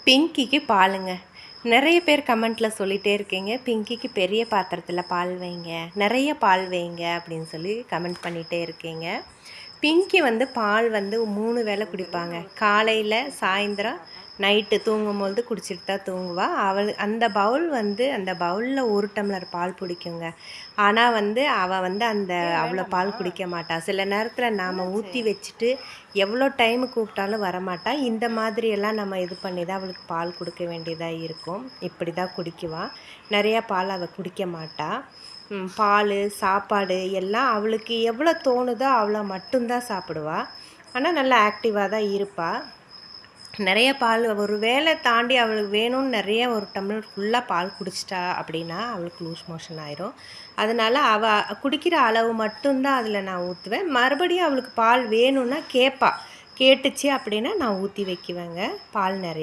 பிங்கிக்கு பாலுங்க. நிறைய பேர் கமெண்ட்டில் சொல்லிகிட்டே இருக்கீங்க, பிங்கிக்கு பெரிய பாத்திரத்தில் பால் வைங்க, நிறைய பால் வைங்க அப்படின்னு சொல்லி கமெண்ட் பண்ணிகிட்டே இருக்கீங்க. பிங்கி பால் 3 வேளை குடிப்பாங்க. காலையில், சாயந்தரம், நைட்டு தூங்கும்போது குடிச்சிட்டு தான் தூங்குவா. அந்த பவுல் அந்த பவுலில் 1 டம்ளர் பால் பிடிக்குங்க. ஆனால் அவள் அந்த அவ்வளோ பால் குடிக்க மாட்டா. சில நேரத்தில் நாம் ஊற்றி வச்சுட்டு எவ்வளோ டைமு கூப்பிட்டாலும் வரமாட்டா. இந்த மாதிரியெல்லாம் நம்ம இது பண்ணி தான் அவளுக்கு பால் கொடுக்க வேண்டியதாக இருக்கும். இப்படி தான் குடிக்குவா. நிறையா பால் அவள் குடிக்க மாட்டா. பால், சாப்பாடு எல்லாம் அவளுக்கு எவ்வளோ தோணுதோ அவ்வளோ மட்டும்தான் சாப்பிடுவா. ஆனால் நல்லா ஆக்டிவாக தான் இருப்பாள். நிறைய பால் ஒரு வேளை தாண்டி அவளுக்கு வேணும்னு நிறைய 1 டம்ளர் ஃபுல்லாக பால் குடிச்சிட்டா அப்படின்னா அவளுக்கு லூஸ் மோஷன் ஆயிரும். அதனால் அவள் குடிக்கிற அளவு மட்டும்தான் அதில் நான் ஊற்றுவேன். மறுபடியும் அவளுக்கு பால் வேணும்னா கேட்பா. கேட்டுச்சு அப்படின்னா நான் ஊற்றி வைக்குவேங்க பால் நிறைய.